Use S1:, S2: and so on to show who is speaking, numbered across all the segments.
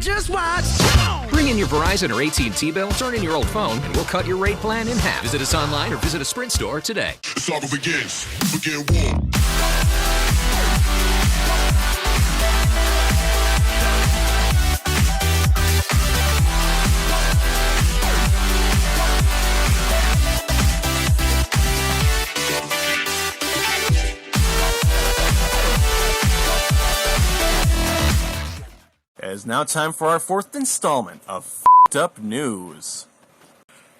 S1: just watch.
S2: Bring in your Verizon or AT&T bill, turn in your old phone, and we'll cut your rate plan in half. Visit us online or visit a Sprint store today.
S3: The saga begins. Begin war.
S4: It is now time for our fourth installment of F***ed Up News.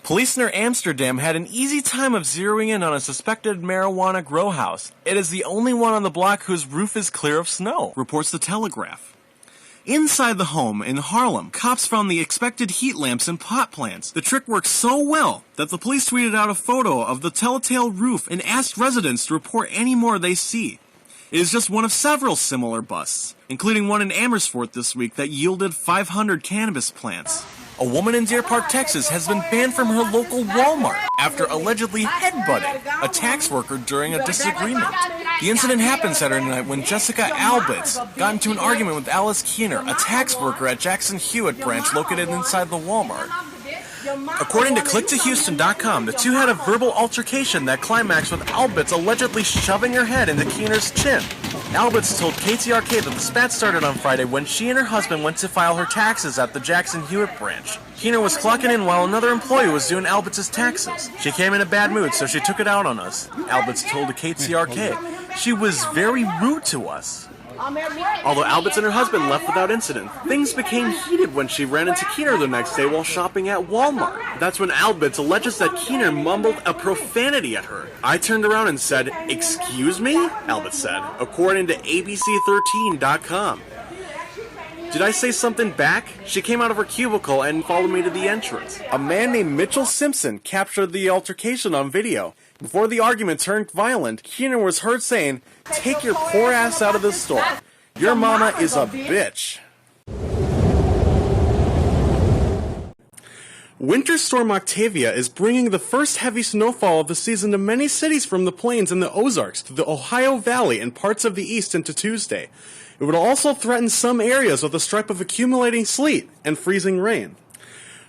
S4: Police near Amsterdam had an easy time of zeroing in on a suspected marijuana grow house. It is the only one on the block whose roof is clear of snow, reports the Telegraph. Inside the home in Harlem, cops found the expected heat lamps and pot plants. The trick worked so well that the police tweeted out a photo of the telltale roof and asked residents to report any more they see. It is just one of several similar busts, including one in Amersfoort this week that yielded 500 cannabis plants. A woman in Deer Park, Texas has been banned from her local Walmart after allegedly headbutting a tax worker during a disagreement. The incident happened Saturday night when Jessica Albitz got into an argument with Alice Keener, a tax worker at Jackson Hewitt branch located inside the Walmart. According to ClickToHouston.com, the two had a verbal altercation that climaxed with Albitz allegedly shoving her head into Keener's chin. Albitz told KTRK that the spat started on Friday when she and her husband went to file her taxes at the Jackson Hewitt branch. Keener was clocking in while another employee was doing Albitz's taxes. She came in a bad mood, so she took it out on us, Albitz told the KTRK. She was very rude to us. Although Albitz and her husband left without incident, things became heated when she ran into Keener the next day while shopping at Walmart. That's when Albitz alleges that Keener mumbled a profanity at her. I turned around and said, "Excuse me?" Albitz said, according to ABC13.com. Did I say something back? She came out of her cubicle and followed me to the entrance. A man named Mitchell Simpson captured the altercation on video. Before the argument turned violent, Keener was heard saying, "Take your poor ass out of this store. Your mama is a bitch." Winter Storm Octavia is bringing the first heavy snowfall of the season to many cities from the plains and the Ozarks to the Ohio Valley and parts of the east into Tuesday. It would also threaten some areas with a stripe of accumulating sleet and freezing rain.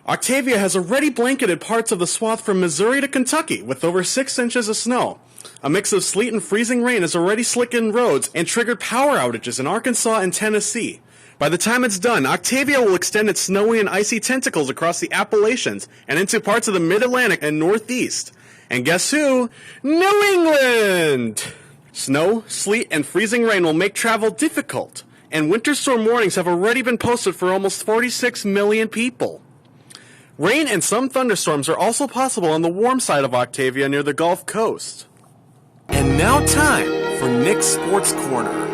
S4: Octavia has already blanketed parts of the swath from Missouri to Kentucky with over 6 inches of snow. A mix of sleet and freezing rain has already slickened roads and triggered power outages in Arkansas and Tennessee. By the time it's done, Octavia will extend its snowy and icy tentacles across the Appalachians and into parts of the Mid-Atlantic and Northeast. And guess who? New England! Snow, sleet, and freezing rain will make travel difficult, and winter storm warnings have already been posted for almost 46 million people. Rain and some thunderstorms are also possible on the warm side of Octavia near the Gulf Coast. And now time for Nick's Sports Corner.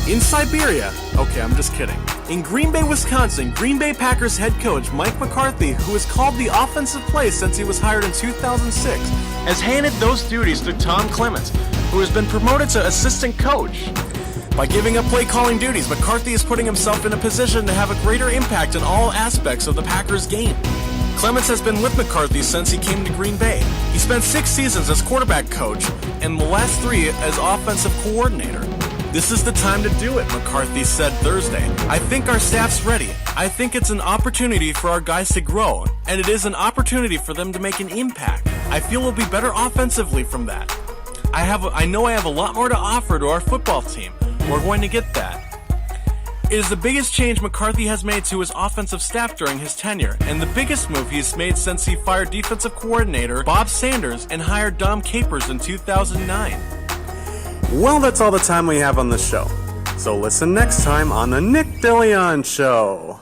S4: In Siberia, okay, I'm just kidding. In Green Bay, Wisconsin, Green Bay Packers head coach Mike McCarthy, who has called the offensive plays since he was hired in 2006, has handed those duties to Tom Clements, who has been promoted to assistant coach. By giving up play calling duties, McCarthy is putting himself in a position to have a greater impact in all aspects of the Packers game. Clements has been with McCarthy since he came to Green Bay. He spent 6 seasons as quarterback coach and the last 3 as offensive coordinator. This is the time to do it, McCarthy said Thursday. I think our staff's ready. I think it's an opportunity for our guys to grow, and it is an opportunity for them to make an impact. I feel we'll be better offensively from that. I know I have a lot more to offer to our football team. We're going to get that. It is the biggest change McCarthy has made to his offensive staff during his tenure, and the biggest move he's made since he fired defensive coordinator Bob Sanders and hired Dom Capers in 2009. Well, that's all the time we have on the show. So listen next time on the Nick DeLeon Show.